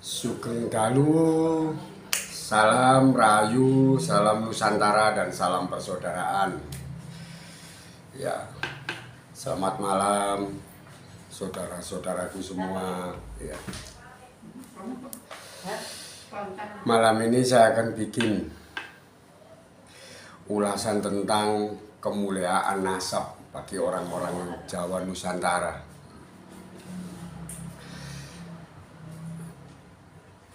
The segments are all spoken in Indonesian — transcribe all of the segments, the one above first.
Sugeng Dalu, salam Rahayu, salam Nusantara dan salam persaudaraan. Ya, selamat malam saudara-saudaraku semua. Ya. Malam ini saya akan bikin ulasan tentang kemuliaan nasab bagi orang-orang Jawa Nusantara.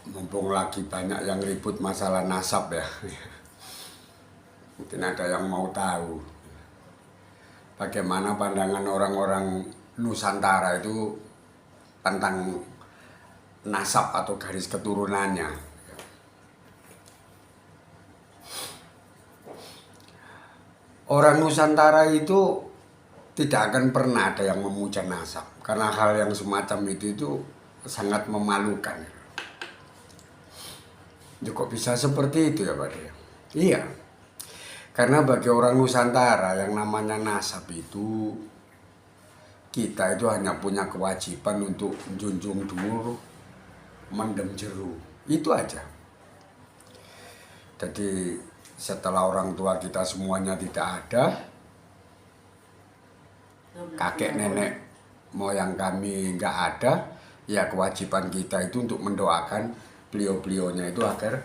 Mumpung lagi banyak yang ribut masalah nasab ya. Mungkin ada yang mau tahu bagaimana pandangan orang-orang Nusantara itu tentang nasab atau garis keturunannya. Orang Nusantara itu tidak akan pernah ada yang memuja nasab, karena hal yang semacam itu sangat memalukan. Ya, kok bisa seperti itu ya Pak Dea? Iya, karena bagi orang Nusantara yang namanya nasab itu, kita itu hanya punya kewajiban untuk menjunjung dhuwur, mendem jeru, itu aja. Jadi setelah orang tua kita semuanya tidak ada, kakek nenek moyang kami nggak ada, ya kewajiban kita itu untuk mendoakan beliau-beliaunya itu agar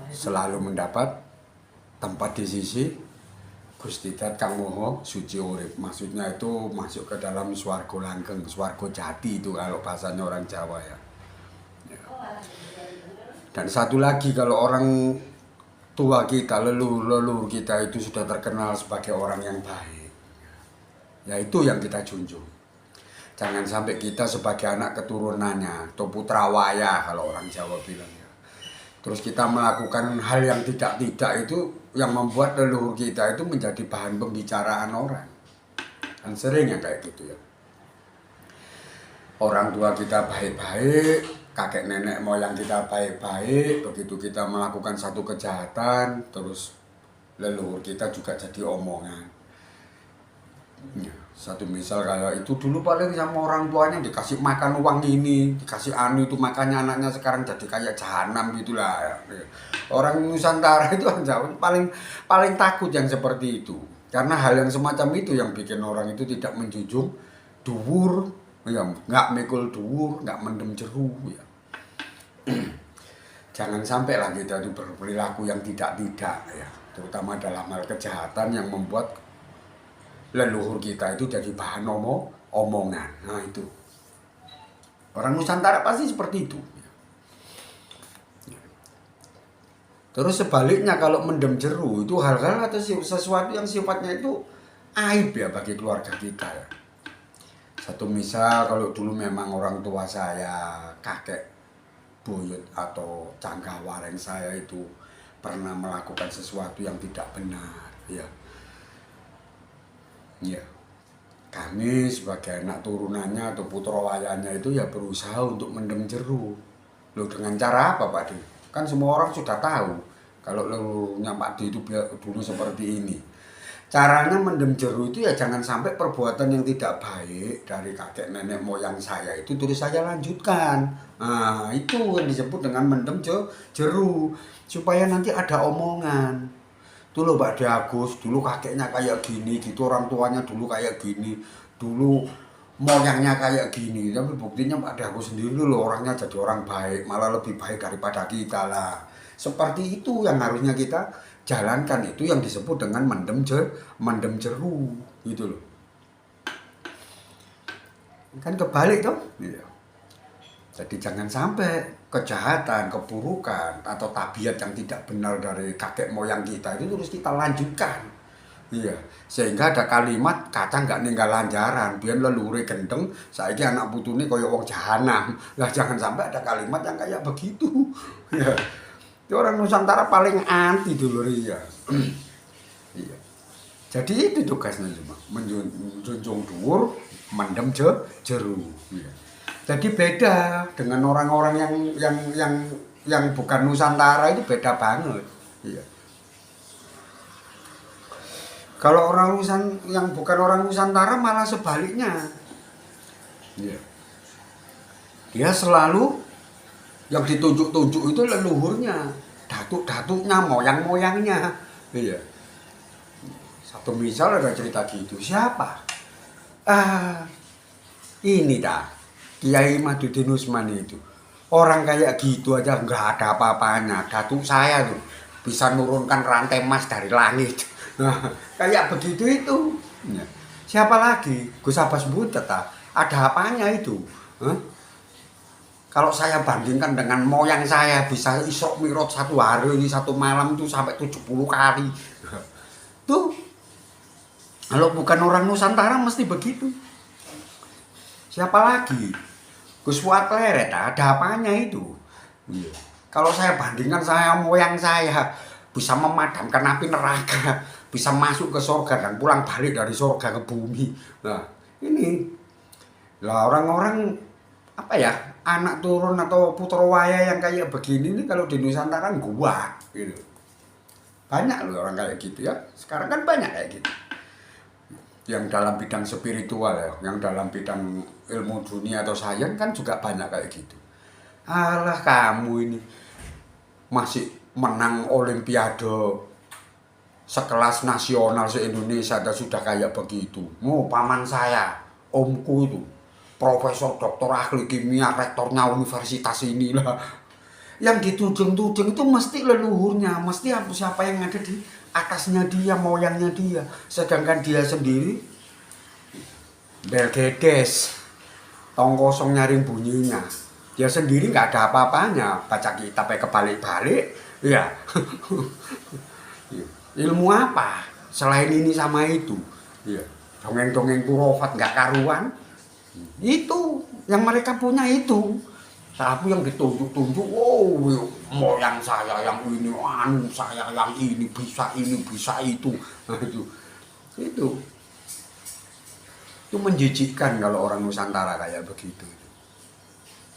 selalu mendapat tempat di sisi Gusti Dat Kang Moho Suci Urip. Maksudnya itu masuk ke dalam swarga langgeng, swarga jati itu kalau bahasanya orang Jawa ya. Dan satu lagi, kalau orang tua kita, leluhur kita itu sudah terkenal sebagai orang yang baik, ya itu yang kita junjung. Jangan sampai kita sebagai anak keturunannya atau putra wayah kalau orang Jawa bilang ya, terus kita melakukan hal yang tidak itu yang membuat leluhur kita itu menjadi bahan pembicaraan orang. Dan sering ya kayak gitu ya. Orang tua kita baik-baik, kakek nenek moyang kita baik-baik, begitu kita melakukan satu kejahatan, terus leluhur kita juga jadi omongan. Ya, satu misal kayak itu dulu paling sama orang tuanya dikasih makan uang ini, dikasih anu itu, makanya anaknya sekarang jadi kayak jahanam gitulah. Ya. Orang Nusantara itu paling takut yang seperti itu, karena hal yang semacam itu yang bikin orang itu tidak menjunjung dhuwur, ya nggak mikul dhuwur, nggak mendem jeru ya. Jangan sampai lah kita itu berperilaku yang tidak ya, terutama dalam hal kejahatan yang membuat leluhur kita itu jadi bahan omongan. Nah itu orang Nusantara pasti seperti itu. Terus sebaliknya, kalau mendem jeru itu hal-hal atau sesuatu yang sifatnya itu aib ya bagi keluarga kita ya. Satu misal, kalau dulu memang orang tua saya, kakek buyut atau cangkah wareng saya itu pernah melakukan sesuatu yang tidak benar ya. Ya, kami sebagai anak turunannya atau putra wayahnya itu ya berusaha untuk mendem jeru. Loh, dengan cara apa Pak D? Kan semua orang sudah tahu kalau leluhurnya Pak D itu dulu seperti ini. Caranya mendem jeru itu ya jangan sampai perbuatan yang tidak baik dari kakek nenek moyang saya itu terus saya lanjutkan. Nah, itu yang disebut dengan mendem jeru, supaya nanti ada omongan. Tuh loh Pak De Agus, dulu kakeknya kayak gini gitu, orang tuanya dulu kayak gini, dulu moyangnya kayak gini. Tapi buktinya Pak De Agus sendiri loh orangnya jadi orang baik, malah lebih baik daripada kita lah. Seperti itu yang harusnya kita jalankan, itu yang disebut dengan mendem jeru gitu loh. Kan kebalik tuh. Iya. Jadi jangan sampai kejahatan, keburukan atau tabiat yang tidak benar dari kakek moyang kita itu terus kita lanjutkan. Iya, sehingga ada kalimat kacang nggak ninggalan jaran, biar leluhur gendeng, saiki anak putune kaya wong jahanam. Lah jangan sampai ada kalimat yang kayak begitu. Ya. Itu orang Nusantara paling anti dulur ya. Iya. Jadi itu tugasnya cuma menjunjung dhuwur, mendem jeru. Iya. Jadi beda dengan orang-orang yang bukan Nusantara, itu beda banget. Iya. Kalau yang bukan orang Nusantara malah sebaliknya. Iya. Dia selalu yang ditunjuk-tunjuk itu leluhurnya, datuk-datuknya, moyang-moyangnya. Iya. Satu misal ada cerita gitu, siapa? Ah, ini dah, Kiai Madudin Usman itu. Orang kayak gitu aja nggak ada apa-apanya. Datuk saya tuh bisa nurunkan rantai emas dari langit. Nah, kayak begitu itu. Ya. Siapa lagi? Gus Abbas Butet, ada apanya itu? Hah? Kalau saya bandingkan dengan moyang saya bisa Isra Mi'raj satu hari ini satu malam itu sampai 70 kali. Tuh, kalau bukan orang Nusantara mesti begitu. Siapa lagi? Gus Fuad Leret, ada apanya itu? Iya. Kalau saya bandingkan saya moyang saya bisa memadamkan api neraka, bisa masuk ke surga dan pulang balik dari surga ke bumi. Nah, ini lah orang-orang apa ya, anak turun atau putra waya yang kayak begini nih kalau di Nusantara gua gitu. Banyak loh orang kayak gitu ya. Sekarang kan banyak kayak gitu. Yang dalam bidang spiritual ya, yang dalam bidang ilmu dunia atau sains kan juga banyak kayak gitu. Alah kamu ini masih menang olimpiade sekelas nasional se-Indonesia dan sudah kayak begitu. Mau paman saya, omku itu, profesor doktor ahli kimia, rektornya universitas inilah. Yang ditujung-tujung itu mesti leluhurnya, mesti siapa yang ada di atasnya dia, moyangnya dia. Sedangkan dia sendiri belgedes, tong kosong nyaring bunyinya. Dia sendiri nggak ada apa-apanya, baca kitab kebalik-balik, ya. Ilmu apa? Selain ini sama itu, ya. Dongeng-dongeng kurofat nggak karuan, itu yang mereka punya itu. Tapi yang ditunjuk-tunjuk, oh moyang saya yang ini, anu saya yang ini bisa itu, nah, itu menjijikkan kalau orang Nusantara kayak begitu.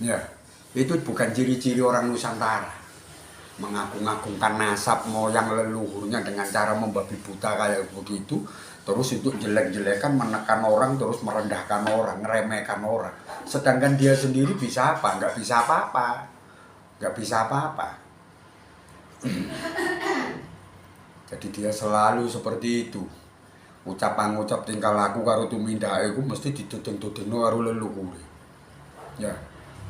Ya, itu bukan ciri-ciri orang Nusantara. Mengagung-agungkan nasab moyang leluhurnya dengan cara membabi buta kayak begitu, terus untuk jelek-jelekan menekan orang, terus merendahkan orang, ngeremehkan orang. Sedangkan dia sendiri bisa apa? Nggak bisa apa-apa. Nggak bisa apa-apa. Jadi dia selalu seperti itu. Ucapan-ucap tingkah laku karo tumindahe iku mesti dituding-tudingno karo leluhur. Ya,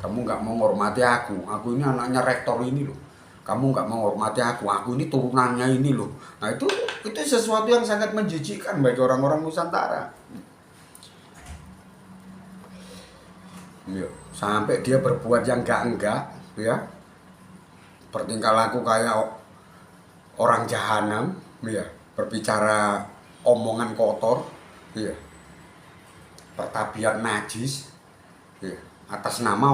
kamu nggak menghormati aku ini anaknya rektor ini loh. Kamu nggak menghormati aku ini turunannya ini loh. Nah itu sesuatu yang sangat menjijikkan bagi orang-orang Nusantara. Ya, sampai dia berbuat yang enggak, ya. Bertingkah laku kayak orang jahanam, ya. Berbicara omongan kotor, ya. Pertabiat najis, ya. Atas nama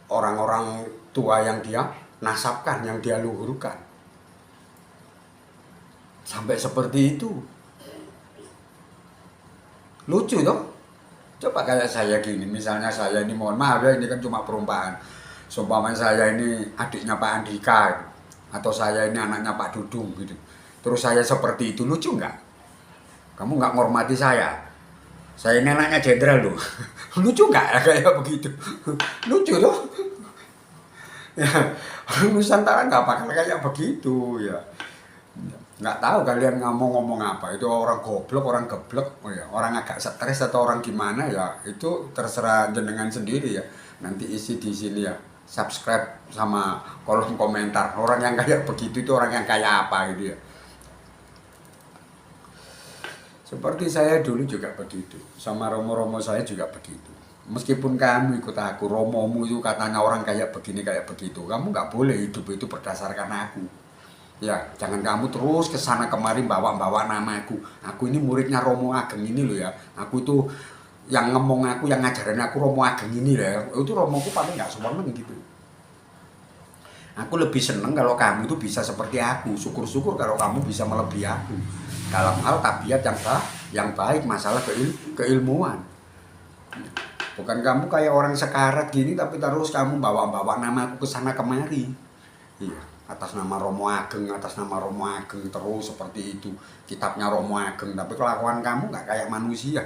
orang-orang tua yang dia nasabkan, yang dia luhurkan. Sampai seperti itu. Lucu dong. Coba kayak saya gini, misalnya saya ini, mohon maaf ya, ini kan cuma perumpamaan. Seumpama saya ini adiknya Pak Andika, atau saya ini anaknya Pak Dudung gitu. Terus saya seperti itu, lucu nggak? Kamu nggak menghormati saya. Saya ini anaknya jenderal loh. Lucu nggak ya kayak begitu? Lucu loh. Ya, orang Nusantara nggak bakal kayak begitu ya. Nggak tahu kalian ngomong apa, itu orang goblok, orang geblek, oh ya, orang agak stres atau orang gimana ya, itu terserah jenengan sendiri ya. Nanti isi di sini ya, subscribe sama kolom komentar. Orang yang kayak begitu itu orang yang kayak apa gitu ya. Seperti saya dulu juga begitu, sama romo-romo saya juga begitu. Meskipun kamu ikut aku, romomu itu katanya orang kayak begini kayak begitu, kamu nggak boleh hidup itu berdasarkan aku. Ya, jangan kamu terus kesana kemari bawa-bawa nama aku. Aku ini muridnya Romo Ageng ini loh ya. Aku itu yang ngomong aku, yang ngajarin aku Romo Ageng ini lah. Itu Romoku paling nggak sempurna gitu. Aku lebih seneng kalau kamu itu bisa seperti aku. Syukur-syukur kalau kamu bisa melebihi aku dalam hal tabiat yang baik, masalah keilmuan. Bukan kamu kayak orang sekarat gini tapi terus kamu bawa-bawa nama aku kesana kemari. Iya. Atas nama Romo Ageng terus seperti itu, kitabnya Romo Ageng, tapi kelakuan kamu nggak kayak manusia.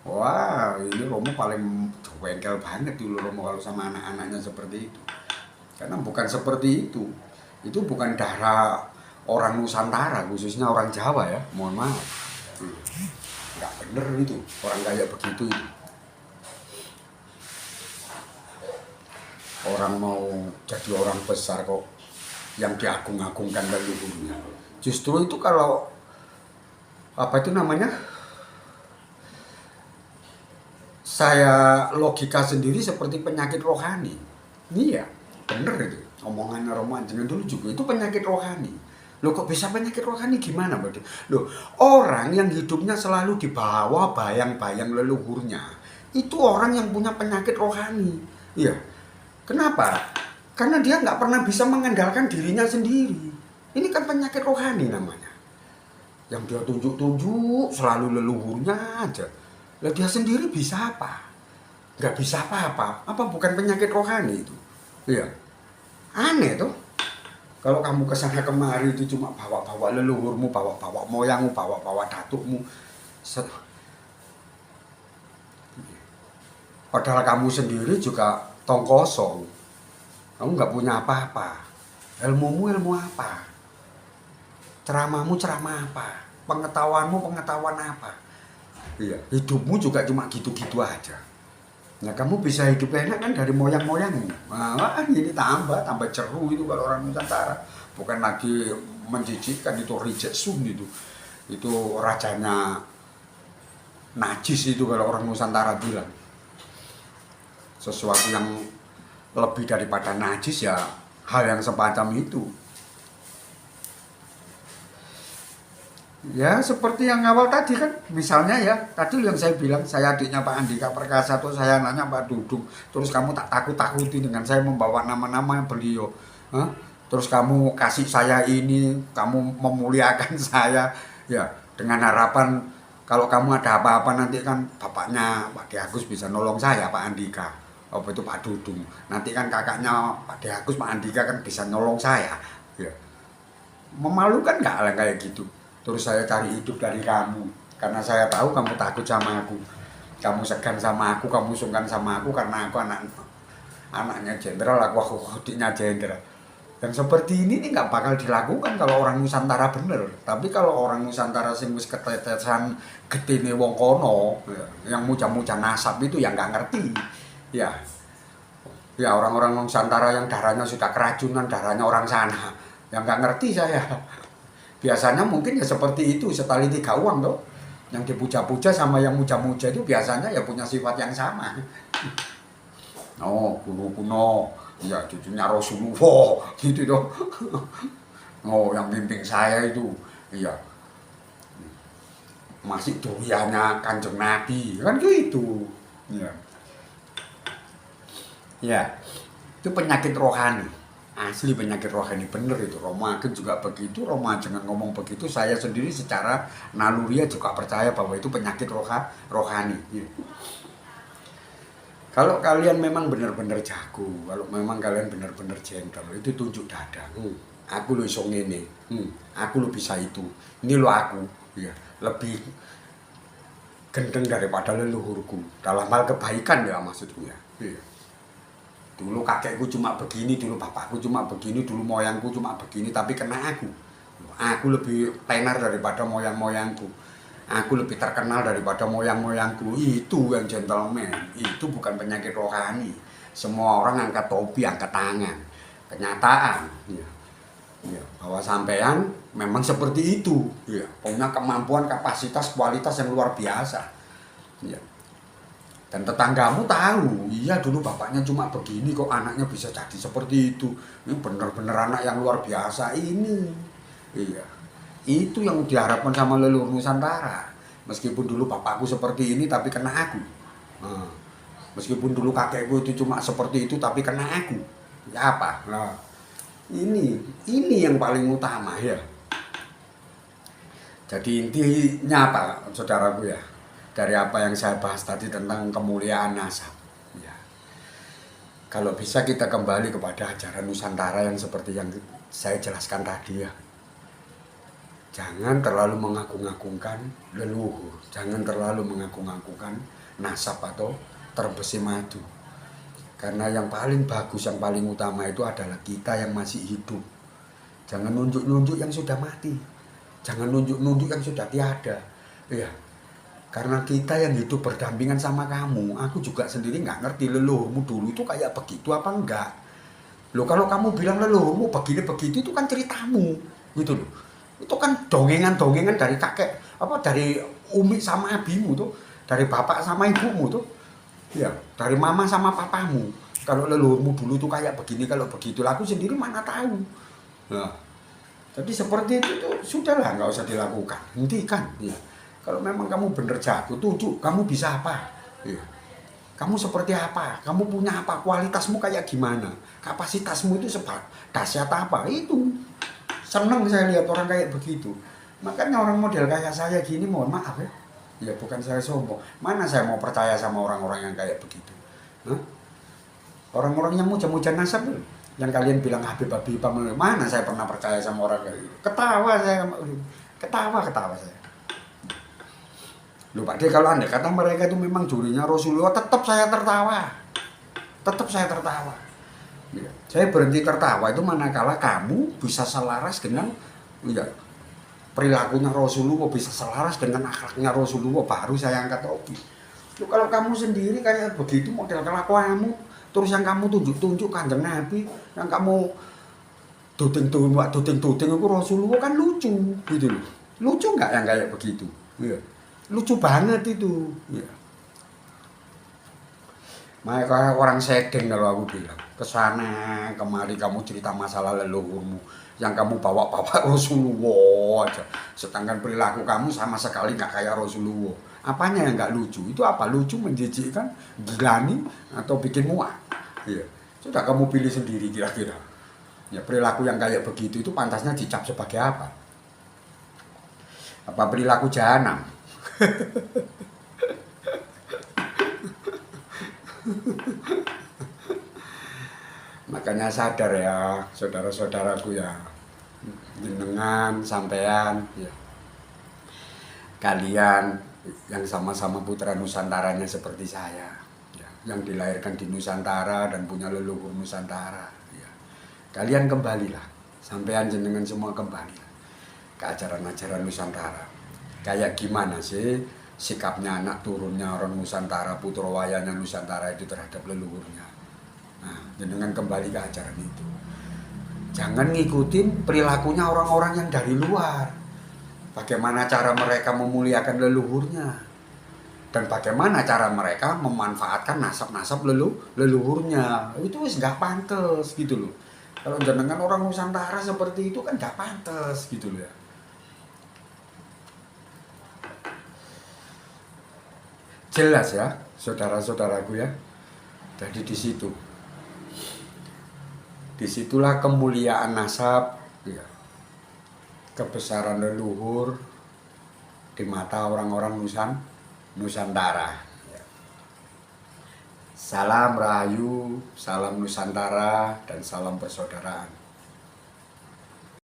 Wah, ini Romo paling jengkel banget dulu Romo kalau sama anak-anaknya seperti itu. Karena bukan seperti itu. Itu bukan darah orang Nusantara, khususnya orang Jawa ya. Mohon maaf. Nggak bener itu, orang kayak begitu itu. Orang mau jadi orang besar kok yang diagung-agungkan leluhurnya. Justru itu kalau apa itu namanya? Saya logika sendiri seperti penyakit rohani. Iya, bener itu. Omongannya Romo Anjingan dulu juga itu penyakit rohani. Loh kok bisa penyakit rohani gimana berarti? Loh, orang yang hidupnya selalu di bawah bayang-bayang leluhurnya, itu orang yang punya penyakit rohani. Iya. Kenapa? Karena dia nggak pernah bisa mengandalkan dirinya sendiri. Ini kan penyakit rohani namanya. Yang dia tunjuk-tunjuk selalu leluhurnya aja. Lah dia sendiri bisa apa? Nggak bisa apa-apa. Apa bukan penyakit rohani itu? Iya. Aneh tuh. Kalau kamu kesana kemari itu cuma bawa-bawa leluhurmu, bawa-bawa moyangmu, bawa-bawa datukmu. Padahal kamu sendiri juga tong kosong. Kamu nggak punya apa-apa. Ilmumu ilmu apa? Ceramahmu ceramah apa? Pengetahuanmu pengetahuan apa? Iya, hidupmu juga cuma gitu-gitu aja. Nah, kamu bisa hidup enak kan dari moyang-moyangmu. Nah, ini tambah ceru itu kalau orang Nusantara. Bukan lagi menjijikkan, itu reject sun itu. Itu rajanya najis itu kalau orang Nusantara bilang. Sesuatu yang lebih daripada najis ya hal yang semacam itu. Ya seperti yang awal tadi kan, misalnya ya tadi yang saya bilang, saya adiknya Pak Andika Perkasa atau saya anaknya Pak Dudung, terus kamu tak takut-takuti dengan saya membawa nama-nama beliau. Hah? Terus kamu kasih saya ini, kamu memuliakan saya ya dengan harapan kalau kamu ada apa-apa nanti kan bapaknya Pak De Agus bisa nolong saya, Pak Andika. Apa itu Pak Dudung. Nanti kan kakaknya Pak De Agus, Pak Andika kan bisa nolong saya. Ya. Memalukan nggak kayak gitu? Terus saya cari hidup dari kamu karena saya tahu kamu takut sama aku, kamu segan sama aku, kamu sungkan sama aku karena aku anaknya jenderal, aku adiknya jenderal. Yang seperti ini nih nggak bakal dilakukan kalau orang Nusantara bener. Tapi kalau orang Nusantara sing wis ketetesan getine wong kono, yang muja-muja nasab itu yang nggak ngerti. Ya, ya orang-orang Nusantara yang darahnya sudah keracunan, darahnya orang sana, yang nggak ngerti saya. Biasanya mungkin ya seperti itu, setali tiga uang tuh. Yang dipuja-puja sama yang muja-muja itu biasanya ya punya sifat yang sama. Oh, guru kuno, ya cucunya Rasulullah, gitu dong. Oh, yang bimbing saya itu, iya masih duriannya Kanjeng Nabi, kan gitu. Ya, ya, itu penyakit rohani. Asli penyakit rohani bener itu. Romo Ageng juga begitu, Romo jangan ngomong begitu. Saya sendiri secara naluriah juga percaya bahwa itu penyakit rohani. Ya. Kalau kalian memang benar-benar jago, kalau memang kalian benar-benar gentle, itu tunjuk dada. Aku lo iso ngene. Aku lo bisa itu. Ini lo aku, ya. Lebih gendeng daripada leluhurku. Dalam hal kebaikan ya maksudnya. Ya. Dulu kakekku cuma begini, dulu bapakku cuma begini, dulu moyangku cuma begini, tapi kena aku. Aku lebih tenar daripada moyang-moyangku. Aku lebih terkenal daripada moyang-moyangku. Itu yang gentleman. Itu bukan penyakit rohani. Semua orang angkat topi, angkat tangan. Kenyataan. Ya. Ya. Bahwa sampean memang seperti itu. Ya. Punya kemampuan, kapasitas, kualitas yang luar biasa. Ya. Dan tetanggamu tahu, iya dulu bapaknya cuma begini kok anaknya bisa jadi seperti itu. Ini benar-benar anak yang luar biasa ini. Iya. Itu yang diharapkan sama leluhur Nusantara. Meskipun dulu bapakku seperti ini tapi kena aku. Nah, meskipun dulu kakekku itu cuma seperti itu tapi kena aku. Ya apa? Nah, ini yang paling utama ya. Jadi intinya apa, saudaraku ya? Dari apa yang saya bahas tadi tentang kemuliaan nasab. Ya. Kalau bisa kita kembali kepada ajaran Nusantara yang seperti yang saya jelaskan tadi ya. Jangan terlalu mengagung-agungkan leluhur, jangan terlalu mengagung-agungkan nasab atau terbesi madu. Karena yang paling bagus, yang paling utama itu adalah kita yang masih hidup. Jangan nunjuk-nunjuk yang sudah mati. Jangan nunjuk-nunjuk yang sudah tiada. Iya. Karena kita yang hidup berdampingan sama kamu, aku juga sendiri nggak ngerti leluhurmu dulu itu kayak begitu apa enggak. Loh kalau kamu bilang leluhurmu begini begitu itu kan ceritamu, gitu loh. Itu kan dongengan-dongengan dari kakek, apa dari umi sama abimu tuh, dari bapak sama ibumu tuh. Ya, dari mama sama papamu. Kalau leluhurmu dulu tuh kayak begini, kalau begitu, aku sendiri mana tahu. Nah, jadi seperti itu tuh sudahlah nggak usah dilakukan, hentikan. Ya. Kalau memang kamu bener jago, tunjuk kamu bisa apa. Ya. Kamu seperti apa, kamu punya apa, kualitasmu kayak gimana, kapasitasmu itu dahsyat apa, itu. Seneng saya lihat orang kayak begitu. Makanya orang model kayak saya gini, mohon maaf ya. Ya bukan saya sombong. Mana saya mau percaya sama orang-orang yang kayak begitu. Hah? Orang-orang yang muja-muja nasab yang kalian bilang Habib-Habib, mana saya pernah percaya sama orang kayak gitu. Ketawa saya, ketawa saya. Loh Pak D, kalau Anda kata mereka itu memang jurinya Rasulullah, tetap saya tertawa. Tetap saya tertawa. Ya. Saya berhenti tertawa itu manakala kamu bisa selaras dengan ya, perilakunya Rasulullah, bisa selaras dengan akhlaknya Rasulullah, baru saya angkat topi. Loh, kalau kamu sendiri kayak begitu model kelakuanmu, terus yang kamu tunjuk-tunjuk Kanjeng Nabi, yang kamu duding-duding itu Rasulullah kan lucu gitu loh. Lucu nggak yang kayak begitu? Ya. Lucu banget itu. Ya. Makanya orang sedeng kalau aku bilang, kesana kemari kamu cerita masalah leluhurmu, yang kamu bawa-bawa Rasulullah aja. Sedangkan perilaku kamu sama sekali nggak kayak Rasulullah. Apanya yang nggak lucu? Itu apa? Lucu, menjijikkan, gilani, atau bikin muak? Iya. Sudah kamu pilih sendiri kira-kira. Ya perilaku yang kayak begitu itu pantasnya dicap sebagai apa? Apa perilaku jahanam? Makanya sadar ya saudara-saudaraku ya, jenengan sampean ya, kalian yang sama-sama putra Nusantaranya seperti saya ya, yang dilahirkan di Nusantara dan punya leluhur Nusantara ya. Kalian kembalilah, sampean jenengan semua kembali ke ajaran-ajaran Nusantara. Kayak gimana sih sikapnya anak turunnya orang Nusantara, putra wayangnya Nusantara itu terhadap leluhurnya. Nah, jenengan kembali ke ajaran itu. Jangan ngikutin perilakunya orang-orang yang dari luar. Bagaimana cara mereka memuliakan leluhurnya. Dan bagaimana cara mereka memanfaatkan nasab-nasab leluhurnya. Itu wis gak pantes gitu loh. Kalau jenengan orang Nusantara seperti itu kan gak pantes gitu loh ya. Jelas ya, saudara-saudaraku ya. Jadi di situ. Disitulah kemuliaan nasab, ya, kebesaran leluhur di mata orang-orang Nusantara. Ya. Salam Rahayu, salam Nusantara, dan salam persaudaraan.